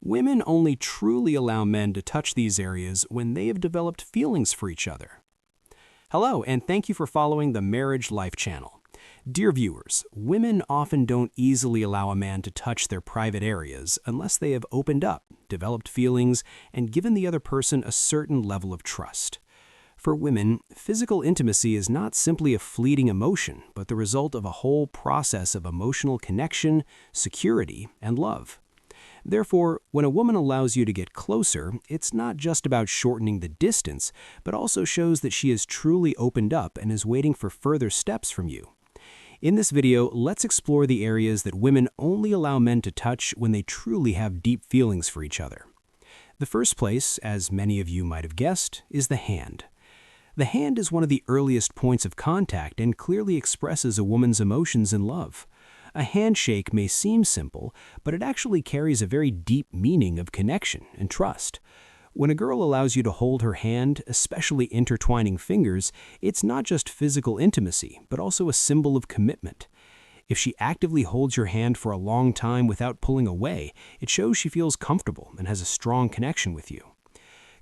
Women only truly allow men to touch these areas when they have developed feelings for each other. Hello, and thank you for following the Marriage Life channel. Dear viewers, women often don't easily allow a man to touch their private areas unless they have opened up, developed feelings, and given the other person a certain level of trust. For women, physical intimacy is not simply a fleeting emotion, but the result of a whole process of emotional connection, security, and love. Therefore, when a woman allows you to get closer, it's not just about shortening the distance, but also shows that she has truly opened up and is waiting for further steps from you. In this video, let's explore the areas that women only allow men to touch when they truly have deep feelings for each other. The first place, as many of you might have guessed, is the hand. The hand is one of the earliest points of contact and clearly expresses a woman's emotions and love. A handshake may seem simple, but it actually carries a very deep meaning of connection and trust. When a girl allows you to hold her hand, especially intertwining fingers, it's not just physical intimacy, but also a symbol of commitment. If she actively holds your hand for a long time without pulling away, it shows she feels comfortable and has a strong connection with you.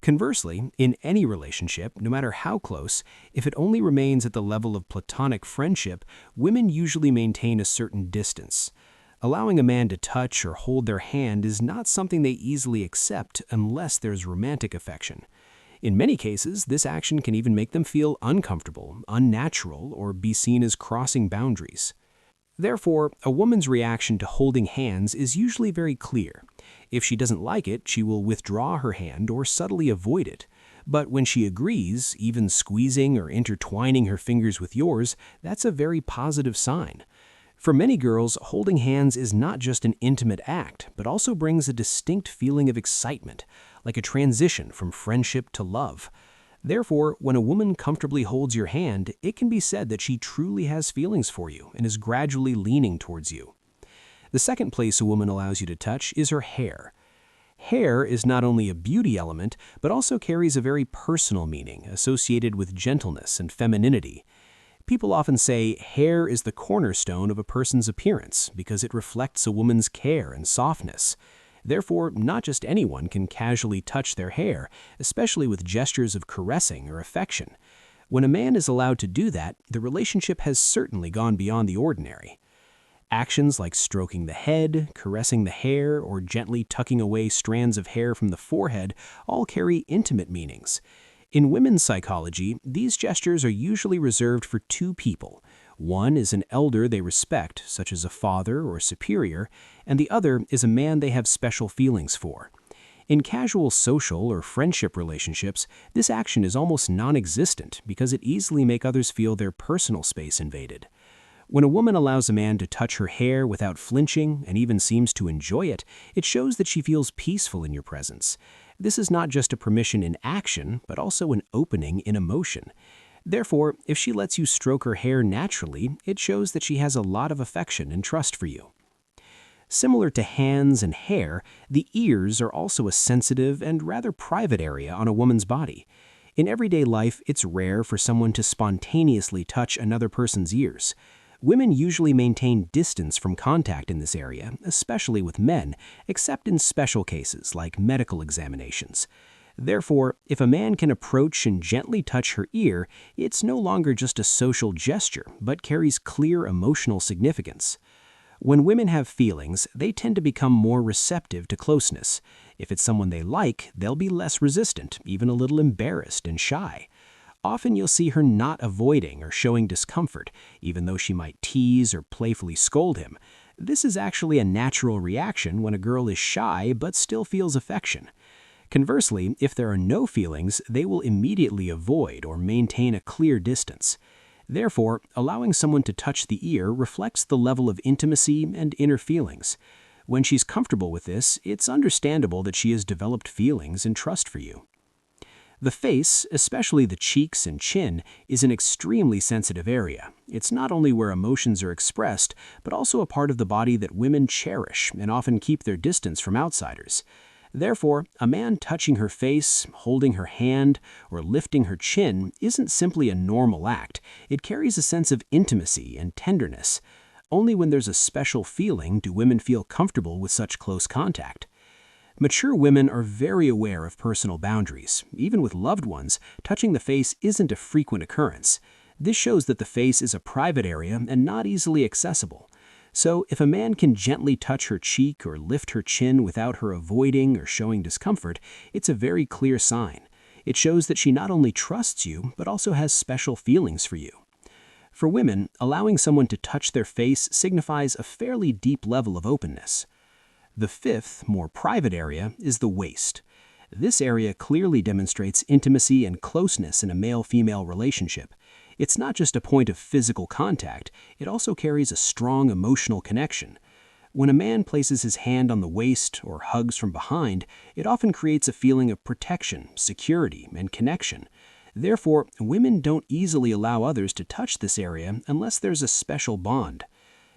Conversely, in any relationship, no matter how close, if it only remains at the level of platonic friendship, women usually maintain a certain distance. Allowing a man to touch or hold their hand is not something they easily accept unless there's romantic affection. In many cases, this action can even make them feel uncomfortable, unnatural, or be seen as crossing boundaries. Therefore, a woman's reaction to holding hands is usually very clear. If she doesn't like it, she will withdraw her hand or subtly avoid it. But when she agrees, even squeezing or intertwining her fingers with yours, that's a very positive sign. For many girls, holding hands is not just an intimate act, but also brings a distinct feeling of excitement, like a transition from friendship to love. Therefore, when a woman comfortably holds your hand, it can be said that she truly has feelings for you and is gradually leaning towards you. The second place a woman allows you to touch is her hair. Hair is not only a beauty element, but also carries a very personal meaning associated with gentleness and femininity. People often say hair is the cornerstone of a person's appearance because it reflects a woman's care and softness. Therefore, not just anyone can casually touch their hair, especially with gestures of caressing or affection. When a man is allowed to do that, the relationship has certainly gone beyond the ordinary. Actions like stroking the head, caressing the hair, or gently tucking away strands of hair from the forehead all carry intimate meanings. In women's psychology, these gestures are usually reserved for two people. One is an elder they respect, such as a father or superior, and the other is a man they have special feelings for. In casual social or friendship relationships, this action is almost non-existent because it easily makes others feel their personal space invaded. When a woman allows a man to touch her hair without flinching and even seems to enjoy it, it shows that she feels peaceful in your presence. This is not just a permission in action, but also an opening in emotion. Therefore, if she lets you stroke her hair naturally, it shows that she has a lot of affection and trust for you. Similar to hands and hair, the ears are also a sensitive and rather private area on a woman's body. In everyday life, it's rare for someone to spontaneously touch another person's ears. Women usually maintain distance from contact in this area, especially with men, except in special cases like medical examinations. Therefore, if a man can approach and gently touch her ear, it's no longer just a social gesture, but carries clear emotional significance. When women have feelings, they tend to become more receptive to closeness. If it's someone they like, they'll be less resistant, even a little embarrassed and shy. Often you'll see her not avoiding or showing discomfort, even though she might tease or playfully scold him. This is actually a natural reaction when a girl is shy but still feels affection. Conversely, if there are no feelings, they will immediately avoid or maintain a clear distance. Therefore, allowing someone to touch the ear reflects the level of intimacy and inner feelings. When she's comfortable with this, it's understandable that she has developed feelings and trust for you. The face, especially the cheeks and chin, is an extremely sensitive area. It's not only where emotions are expressed, but also a part of the body that women cherish and often keep their distance from outsiders. Therefore, a man touching her face, holding her hand, or lifting her chin isn't simply a normal act. It carries a sense of intimacy and tenderness. Only when there's a special feeling do women feel comfortable with such close contact. Mature women are very aware of personal boundaries. Even with loved ones, touching the face isn't a frequent occurrence. This shows that the face is a private area and not easily accessible. So, if a man can gently touch her cheek or lift her chin without her avoiding or showing discomfort, it's a very clear sign. It shows that she not only trusts you, but also has special feelings for you. For women, allowing someone to touch their face signifies a fairly deep level of openness. The fifth, more private area is the waist. This area clearly demonstrates intimacy and closeness in a male-female relationship. It's not just a point of physical contact, it also carries a strong emotional connection. When a man places his hand on the waist or hugs from behind, it often creates a feeling of protection, security, and connection. Therefore, women don't easily allow others to touch this area unless there's a special bond.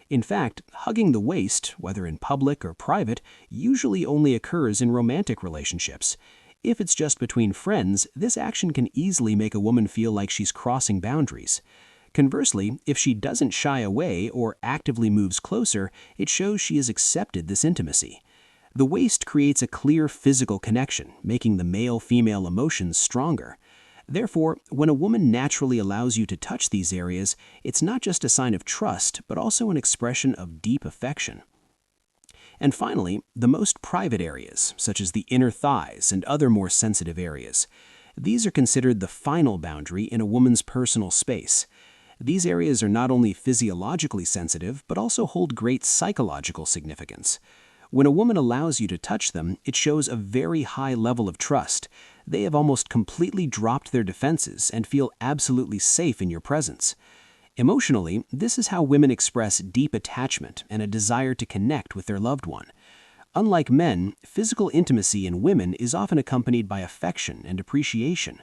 In fact, hugging the waist, whether in public or private, usually only occurs in romantic relationships. If it's just between friends, this action can easily make a woman feel like she's crossing boundaries. Conversely, if she doesn't shy away or actively moves closer, it shows she has accepted this intimacy. The waist creates a clear physical connection, making the male-female emotions stronger. Therefore, when a woman naturally allows you to touch these areas, it's not just a sign of trust, but also an expression of deep affection. And finally, the most private areas, such as the inner thighs and other more sensitive areas. These are considered the final boundary in a woman's personal space. These areas are not only physiologically sensitive, but also hold great psychological significance. When a woman allows you to touch them, it shows a very high level of trust. They have almost completely dropped their defenses and feel absolutely safe in your presence. Emotionally, this is how women express deep attachment and a desire to connect with their loved one. Unlike men, physical intimacy in women is often accompanied by affection and appreciation.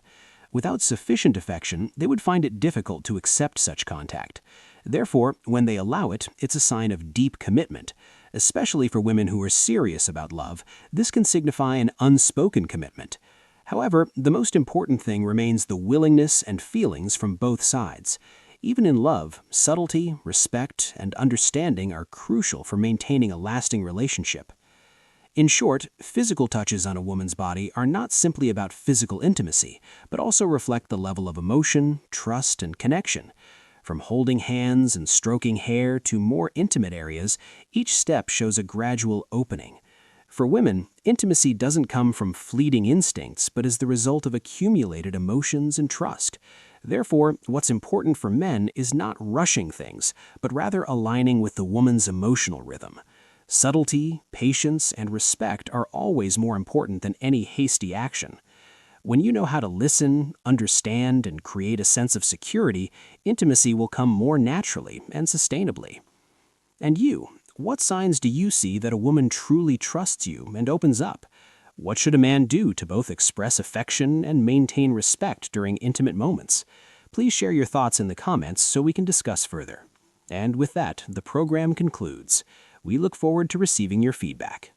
Without sufficient affection, they would find it difficult to accept such contact. Therefore, when they allow it, it's a sign of deep commitment. Especially for women who are serious about love, this can signify an unspoken commitment. However, the most important thing remains the willingness and feelings from both sides. Even in love, subtlety, respect, and understanding are crucial for maintaining a lasting relationship. In short, physical touches on a woman's body are not simply about physical intimacy, but also reflect the level of emotion, trust, and connection. From holding hands and stroking hair to more intimate areas, each step shows a gradual opening. For women, intimacy doesn't come from fleeting instincts, but is the result of accumulated emotions and trust. Therefore, what's important for men is not rushing things, but rather aligning with the woman's emotional rhythm. Subtlety, patience, and respect are always more important than any hasty action. When you know how to listen, understand, and create a sense of security, intimacy will come more naturally and sustainably. And you, what signs do you see that a woman truly trusts you and opens up? What should a man do to both express affection and maintain respect during intimate moments? Please share your thoughts in the comments so we can discuss further. And with that, the program concludes. We look forward to receiving your feedback.